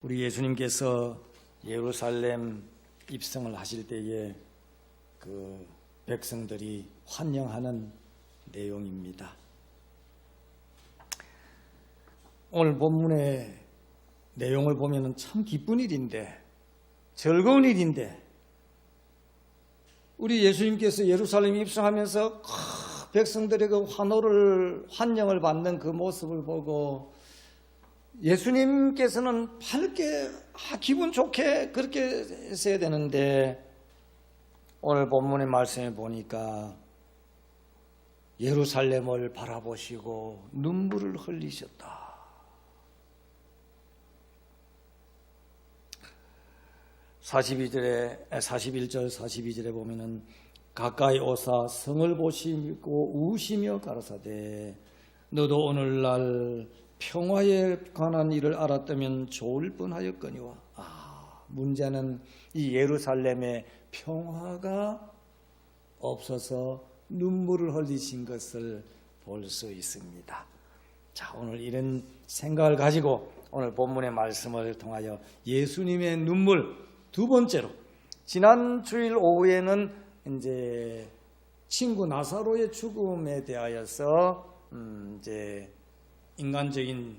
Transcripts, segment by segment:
우리 예수님께서 예루살렘 입성을 하실 때에 그 백성들이 환영하는 내용입니다. 오늘 본문의 내용을 보면 참 기쁜 일인데, 즐거운 일인데, 우리 예수님께서 예루살렘 입성하면서 백성들의 그 환영을 받는 그 모습을 보고 예수님께서는 밝게 기분 좋게 그렇게 했어야 되는데, 오늘 본문의 말씀에 보니까 예루살렘을 바라보시고 눈물을 흘리셨다. 41절 42절에 보면은 가까이 오사 성을 보시고 우시며 가라사대 너도 오늘날 평화에 관한 일을 알았다면 좋을 뻔하였거니와. 문제는 이 예루살렘에 평화가 없어서 눈물을 흘리신 것을 볼 수 있습니다. 자, 오늘 이런 생각을 가지고 오늘 본문의 말씀을 통하여 예수님의 눈물, 두 번째로, 지난 주일 오후에는 이제 친구 나사로의 죽음에 대하여서 이제 인간적인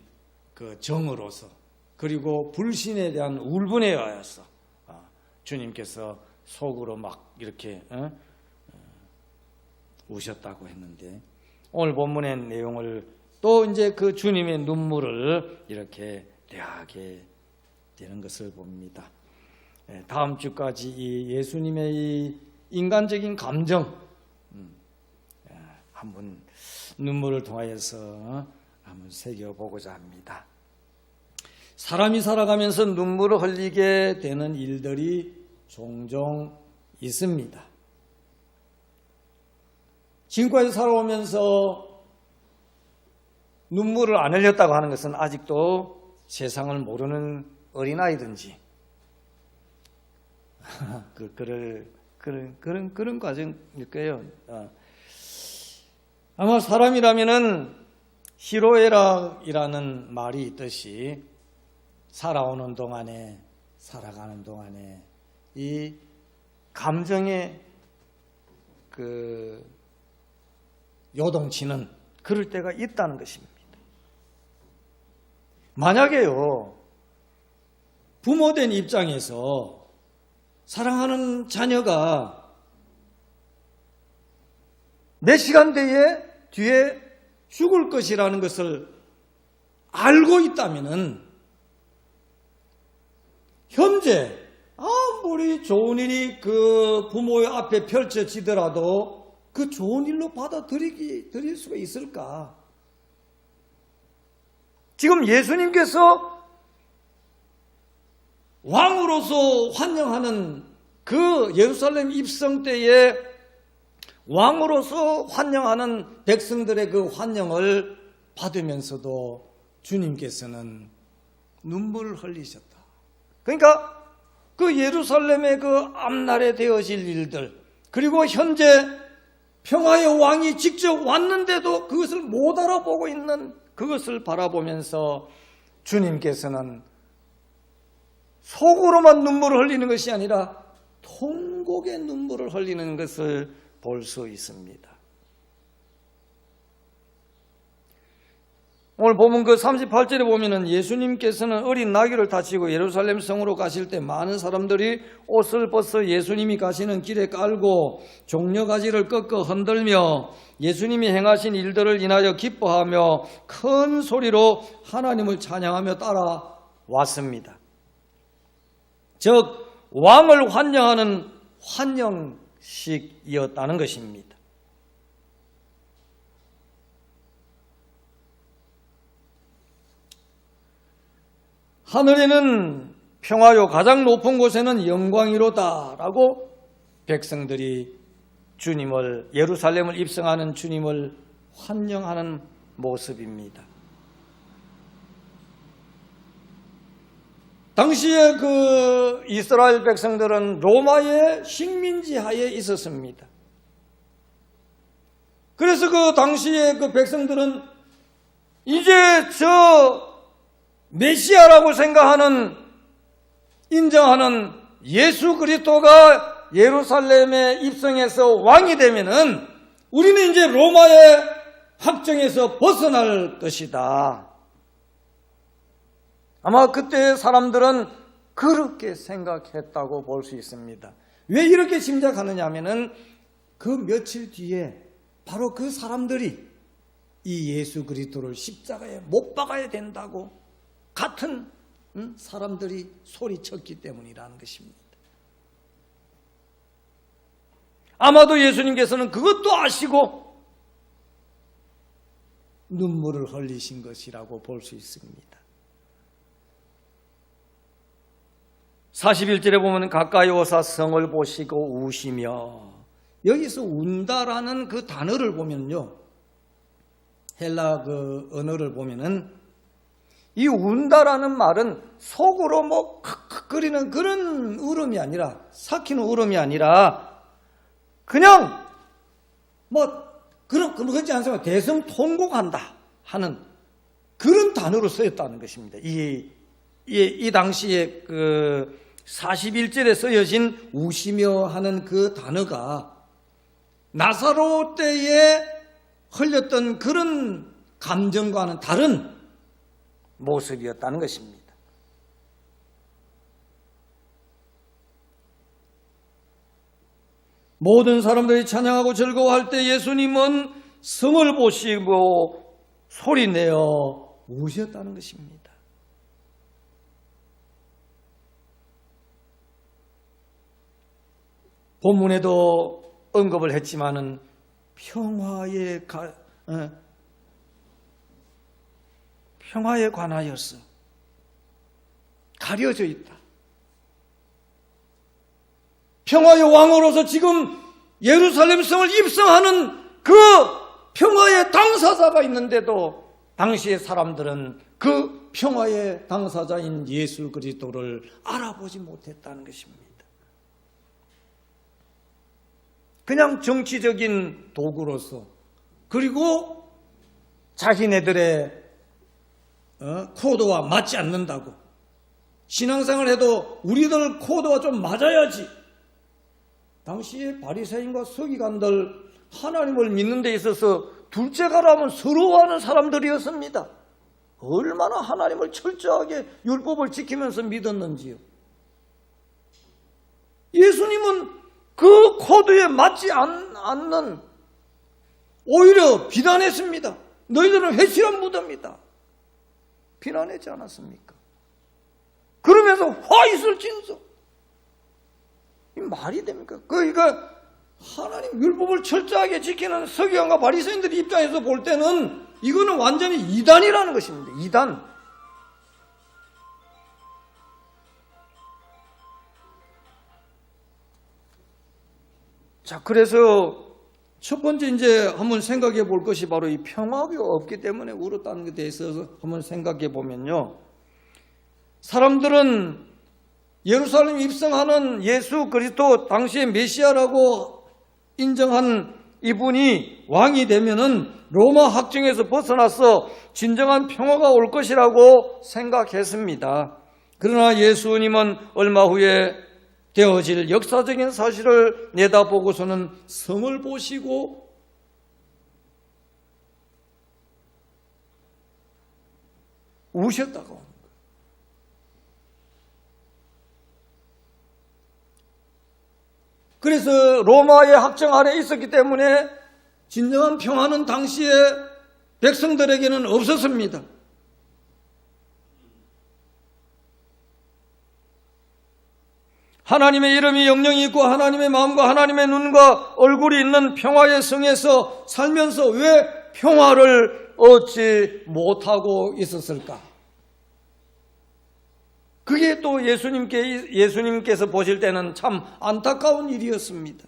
그 정으로서, 그리고 불신에 대한 울분에 의하여서 주님께서 속으로 막 이렇게 우셨다고 했는데, 오늘 본문의 내용을 또 이제 그 주님의 눈물을 이렇게 대하게 되는 것을 봅니다. 다음 주까지 이 예수님의 이 인간적인 감정 한번 눈물을 통하여서 한번 새겨보고자 합니다. 사람이 살아가면서 눈물을 흘리게 되는 일들이 종종 있습니다. 지금까지 살아오면서 눈물을 안 흘렸다고 하는 것은 아직도 세상을 모르는 어린아이든지 그런 과정일 거예요. 아마 사람이라면은 희로애락이라는 말이 있듯이 살아가는 동안에 이 감정의 그 요동치는 그럴 때가 있다는 것입니다. 만약에요, 부모된 입장에서 사랑하는 자녀가 몇 시간 뒤에 죽을 것이라는 것을 알고 있다면은 현재 아무리 좋은 일이 그 부모의 앞에 펼쳐지더라도 그 좋은 일로 받아들일 수가 있을까? 지금 예수님께서 왕으로서 환영하는 그 예루살렘 입성 때에 왕으로서 환영하는 백성들의 그 환영을 받으면서도 주님께서는 눈물을 흘리셨다. 그러니까 그 예루살렘의 그 앞날에 되어질 일들, 그리고 현재 평화의 왕이 직접 왔는데도 그것을 못 알아보고 있는 그것을 바라보면서 주님께서는 속으로만 눈물을 흘리는 것이 아니라 통곡의 눈물을 흘리는 것을 볼 수 있습니다. 오늘 보면 그 38절에 보면은 예수님께서는 어린 나귀를 타시고 예루살렘 성으로 가실 때 많은 사람들이 옷을 벗어 예수님이 가시는 길에 깔고 종려가지를 꺾어 흔들며 예수님이 행하신 일들을 인하여 기뻐하며 큰 소리로 하나님을 찬양하며 따라왔습니다. 즉 왕을 환영하는 환영식이었다는 것입니다. 하늘에는 평화요 가장 높은 곳에는 영광이로다라고 백성들이 주님을, 예루살렘을 입성하는 주님을 환영하는 모습입니다. 당시에 그 이스라엘 백성들은 로마의 식민지 하에 있었습니다. 그래서 그 당시에 그 백성들은 이제 저 메시아라고 생각하는 인정하는 예수 그리스도가 예루살렘에 입성해서 왕이 되면은 우리는 이제 로마의 확정에서 벗어날 것이다. 아마 그때 사람들은 그렇게 생각했다고 볼 수 있습니다. 왜 이렇게 짐작하느냐 하면은 그 며칠 뒤에 바로 그 사람들이 이 예수 그리스도를 십자가에 못 박아야 된다고 같은 사람들이 소리쳤기 때문이라는 것입니다. 아마도 예수님께서는 그것도 아시고 눈물을 흘리신 것이라고 볼 수 있습니다. 41절에 보면 가까이 오사 성을 보시고 우시며, 여기서 운다라는 그 단어를 보면요, 헬라 그 언어를 보면은 이 운다라는 말은 속으로 뭐 칵칵거리는 그런 울음이 아니라, 삭히는 울음이 아니라 그냥 뭐 그렇지 않습니까? 대성통곡한다 하는 그런 단어로 쓰였다는 것입니다. 이 당시에 그 41절에 쓰여진 우시며 하는 그 단어가 나사로 때에 흘렸던 그런 감정과는 다른 모습이었다는 것입니다. 모든 사람들이 찬양하고 즐거워할 때 예수님은 성을 보시고 소리내어 우셨다는 것입니다. 본문에도 언급을 했지만은 평화에 관하여서 가려져 있다. 평화의 왕으로서 지금 예루살렘 성을 입성하는 그 평화의 당사자가 있는데도 당시의 사람들은 그 평화의 당사자인 예수 그리스도를 알아보지 못했다는 것입니다. 그냥 정치적인 도구로서, 그리고 자기네들의 코드와 맞지 않는다고, 신앙생활을 해도 우리들 코드와 좀 맞아야지. 당시의 바리새인과 서기관들 하나님을 믿는 데 있어서 둘째가라면 서러워하는 사람들이었습니다. 얼마나 하나님을 철저하게 율법을 지키면서 믿었는지요. 예수님은 그 코드에 맞지 않는, 오히려 비난했습니다. 너희들은 회칠한 무덤이다. 비난하지 않았습니까? 그러면서 화 있을진소. 이 말이 됩니까? 그러니까 하나님 율법을 철저하게 지키는 서기관과 바리새인들 입장에서 볼 때는 이거는 완전히 이단이라는 것입니다. 이단. 자, 그래서 첫 번째 이제 한번 생각해 볼 것이 바로 이 평화가 없기 때문에 울었다는 것에 대해서 한번 생각해 보면요. 사람들은 예루살렘 입성하는 예수 그리스도 당시의 메시아라고 인정한 이분이 왕이 되면은 로마 학정에서 벗어나서 진정한 평화가 올 것이라고 생각했습니다. 그러나 예수님은 얼마 후에 되어질 역사적인 사실을 내다보고서는 성을 보시고 우셨다고 합니다. 그래서 로마의 학정 아래 있었기 때문에 진정한 평화는 당시에 백성들에게는 없었습니다. 하나님의 이름이 영영이 있고 하나님의 마음과 하나님의 눈과 얼굴이 있는 평화의 성에서 살면서 왜 평화를 얻지 못하고 있었을까? 그게 또 예수님께서 보실 때는 참 안타까운 일이었습니다.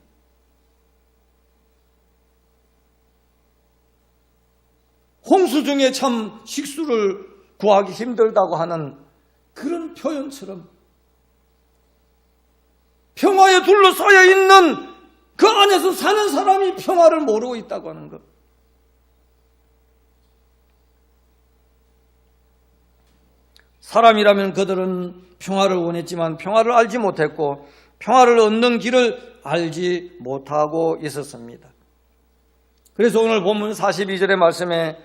홍수 중에 참 식수를 구하기 힘들다고 하는 그런 표현처럼 평화에 둘러싸여 있는 그 안에서 사는 사람이 평화를 모르고 있다고 하는 것. 사람이라면 그들은 평화를 원했지만 평화를 알지 못했고 평화를 얻는 길을 알지 못하고 있었습니다. 그래서 오늘 본문 42절의 말씀에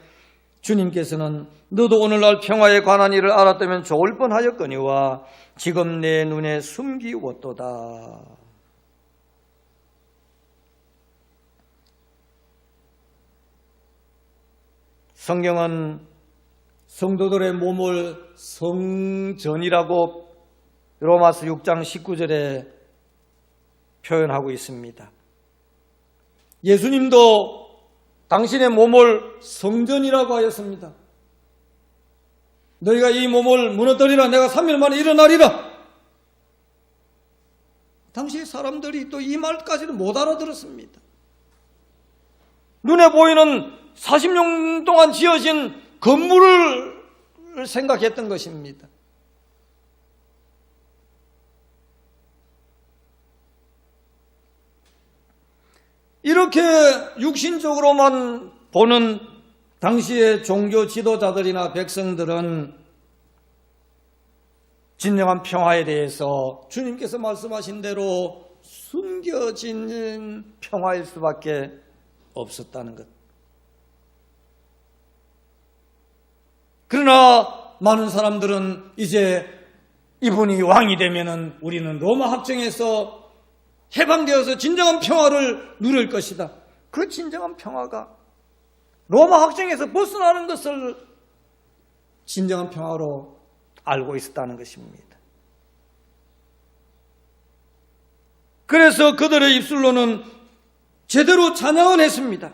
주님께서는 너도 오늘날 평화에 관한 일을 알았다면 좋을 뻔하였거니와 지금 내 눈에 숨기웠도다. 성경은 성도들의 몸을 성전이라고 로마서 6장 19절에 표현하고 있습니다. 예수님도 당신의 몸을 성전이라고 하였습니다. 너희가 이 몸을 무너뜨리라 내가 3일 만에 일어나리라. 당시 사람들이 또 이 말까지는 못 알아들었습니다. 눈에 보이는 40년 동안 지어진 건물을 생각했던 것입니다. 이렇게 육신적으로만 보는 당시의 종교 지도자들이나 백성들은 진정한 평화에 대해서 주님께서 말씀하신 대로 숨겨진 평화일 수밖에 없었다는 것. 그러나 많은 사람들은 이제 이분이 왕이 되면은 우리는 로마 합정에서 해방되어서 진정한 평화를 누릴 것이다. 그 진정한 평화가 로마 합정에서 벗어나는 것을 진정한 평화로 알고 있었다는 것입니다. 그래서 그들의 입술로는 제대로 찬양을 했습니다.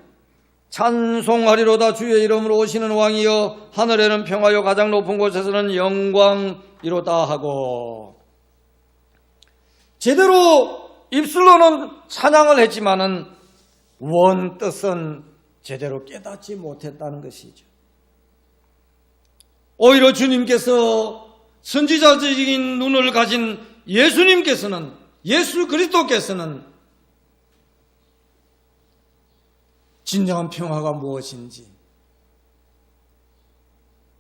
찬송하리로다 주의 이름으로 오시는 왕이여 하늘에는 평화요 가장 높은 곳에서는 영광이로다 하고 제대로 입술로는 찬양을 했지만은 원뜻은 제대로 깨닫지 못했다는 것이죠. 오히려 주님께서 선지자적인 눈을 가진 예수님께서는 예수 그리스도께서는 진정한 평화가 무엇인지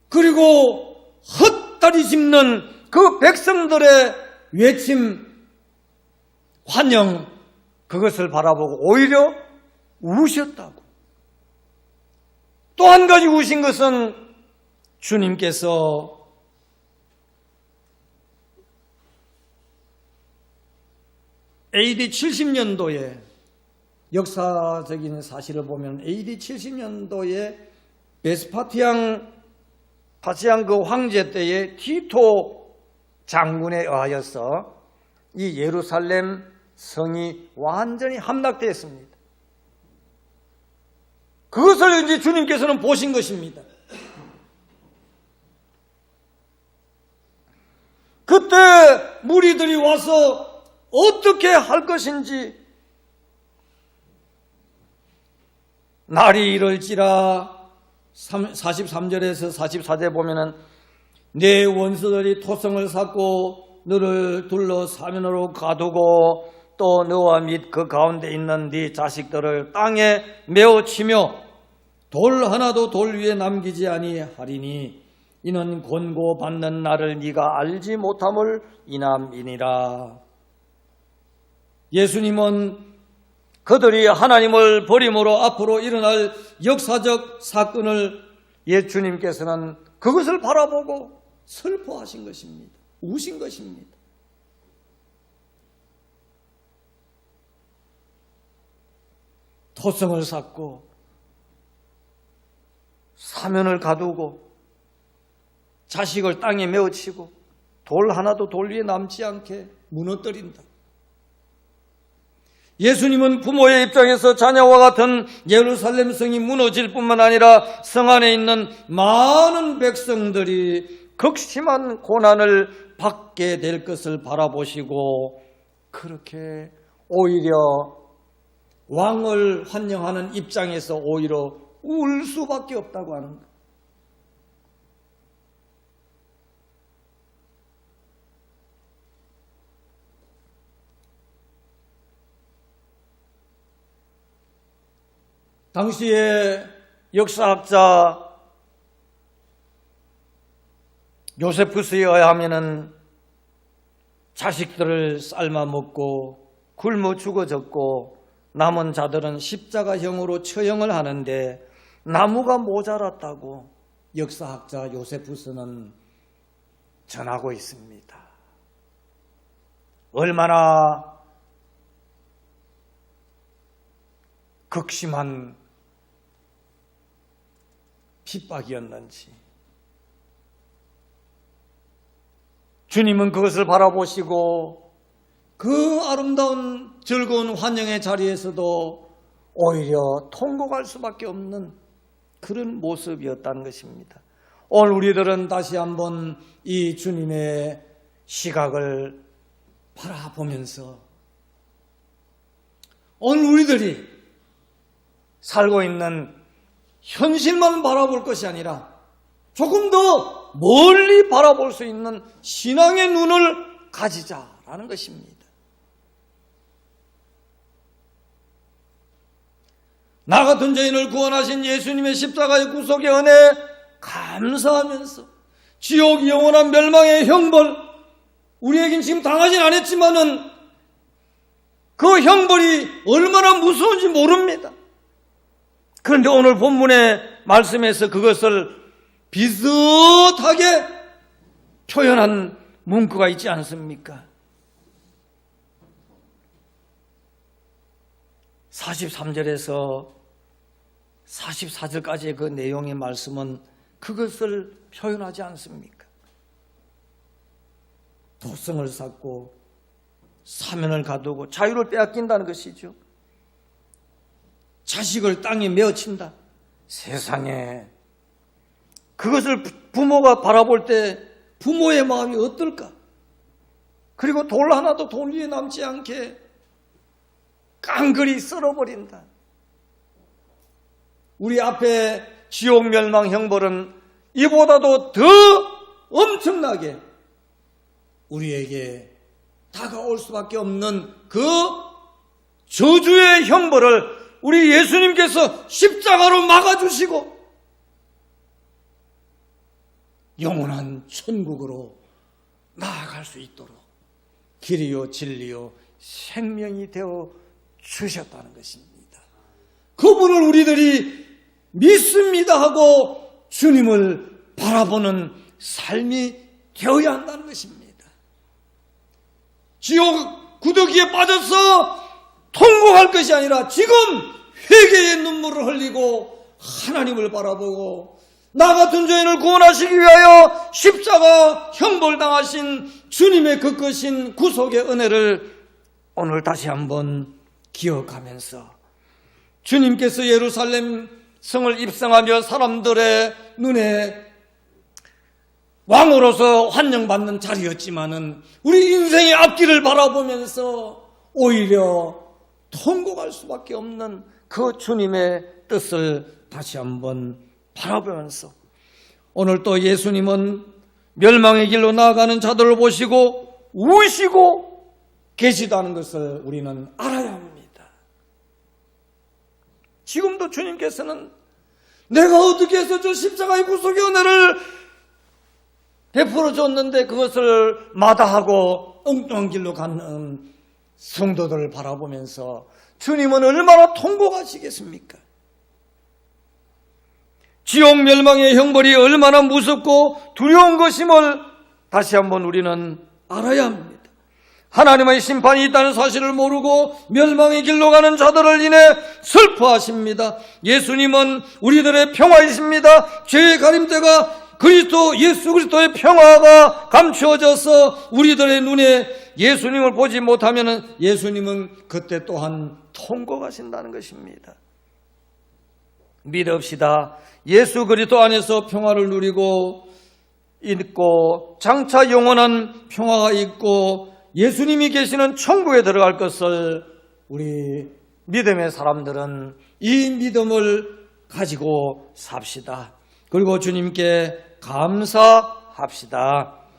그리고 헛다리 짚는 그 백성들의 외침 환영 그것을 바라보고 오히려 우셨다고. 또 한 가지 우신 것은 주님께서 AD 70년도에 역사적인 사실을 보면 AD 70년도에 파시앙 그 황제 때에 티토 장군에 의하여서 이 예루살렘 성이 완전히 함락되었습니다. 그것을 이제 주님께서는 보신 것입니다. 그때 무리들이 와서 어떻게 할 것인지 날이 이럴지라 43절에서 44절에 보면은 내 원수들이 토성을 쌓고 너를 둘러 사면으로 가두고 또 너와 및 그 가운데 있는 네 자식들을 땅에 메어 치며 돌 하나도 돌 위에 남기지 아니하리니 이는 권고받는 날을 네가 알지 못함을 인함이니라. 예수님은 그들이 하나님을 버림으로 앞으로 일어날 역사적 사건을 예수님께서는 그것을 바라보고 슬퍼하신 것입니다. 우신 것입니다. 토성을 쌓고 사면을 가두고 자식을 땅에 메어치고 돌 하나도 돌 위에 남지 않게 무너뜨린다. 예수님은 부모의 입장에서 자녀와 같은 예루살렘 성이 무너질 뿐만 아니라 성 안에 있는 많은 백성들이 극심한 고난을 받게 될 것을 바라보시고 그렇게 오히려 왕을 환영하는 입장에서 오히려 울 수밖에 없다고 하는 것. 당시에 역사학자 요세푸스에 의하면은 자식들을 삶아 먹고 굶어 죽어졌고 남은 자들은 십자가형으로 처형을 하는데 나무가 모자랐다고 역사학자 요세푸스는 전하고 있습니다. 얼마나 극심한 핍박이었는지. 주님은 그것을 바라보시고 그 아름다운 즐거운 환영의 자리에서도 오히려 통곡할 수밖에 없는 그런 모습이었다는 것입니다. 오늘 우리들은 다시 한번 이 주님의 시각을 바라보면서 오늘 우리들이 살고 있는 현실만 바라볼 것이 아니라 조금 더 멀리 바라볼 수 있는 신앙의 눈을 가지자라는 것입니다. 나 같은 죄인을 구원하신 예수님의 십자가의 구속의 은혜에 감사하면서 지옥 영원한 멸망의 형벌, 우리에겐 지금 당하진 않았지만은 그 형벌이 얼마나 무서운지 모릅니다. 그런데 오늘 본문의 말씀에서 그것을 비슷하게 표현한 문구가 있지 않습니까? 43절에서 44절까지의 그 내용의 말씀은 그것을 표현하지 않습니까? 도성을 쌓고 사면을 가두고 자유를 빼앗긴다는 것이죠. 자식을 땅에 메어친다. 세상에 그것을 부모가 바라볼 때 부모의 마음이 어떨까? 그리고 돌 하나도 돌 위에 남지 않게 깡그리 썰어버린다. 우리 앞에 지옥 멸망 형벌은 이보다도 더 엄청나게 우리에게 다가올 수밖에 없는 그 저주의 형벌을 우리 예수님께서 십자가로 막아주시고 영원한 천국으로 나아갈 수 있도록 길이요 진리요 생명이 되어 주셨다는 것입니다. 그분을 우리들이 믿습니다 하고 주님을 바라보는 삶이 되어야 한다는 것입니다. 지옥 구더기에 빠져서 통곡할 것이 아니라 지금 회개의 눈물을 흘리고 하나님을 바라보고 나 같은 죄인을 구원하시기 위하여 십자가 형벌당하신 주님의 그 크신 구속의 은혜를 오늘 다시 한번 기억하면서 주님께서 예루살렘 성을 입성하며 사람들의 눈에 왕으로서 환영받는 자리였지만은 우리 인생의 앞길을 바라보면서 오히려 통곡할 수밖에 없는 그 주님의 뜻을 다시 한번 바라보면서 오늘 또 예수님은 멸망의 길로 나아가는 자들을 보시고 우시고 계시다는 것을 우리는 알아야 합니다. 지금도 주님께서는 내가 어떻게 해서 저 십자가의 구속의 은혜를 베풀어 줬는데 그것을 마다하고 엉뚱한 길로 가는 성도들을 바라보면서 주님은 얼마나 통곡하시겠습니까? 지옥 멸망의 형벌이 얼마나 무섭고 두려운 것임을 다시 한번 우리는 알아야 합니다. 하나님의 심판이 있다는 사실을 모르고 멸망의 길로 가는 자들을 인해 슬퍼하십니다. 예수님은 우리들의 평화이십니다. 죄의 가림대가 예수 그리스도의 평화가 감추어져서 우리들의 눈에 예수님을 보지 못하면 예수님은 그때 또한 통곡하신다는 것입니다. 믿읍시다. 예수 그리스도 안에서 평화를 누리고 있고 장차 영원한 평화가 있고 예수님이 계시는 천국에 들어갈 것을 우리 믿음의 사람들은 이 믿음을 가지고 삽시다. 그리고 주님께 감사합시다.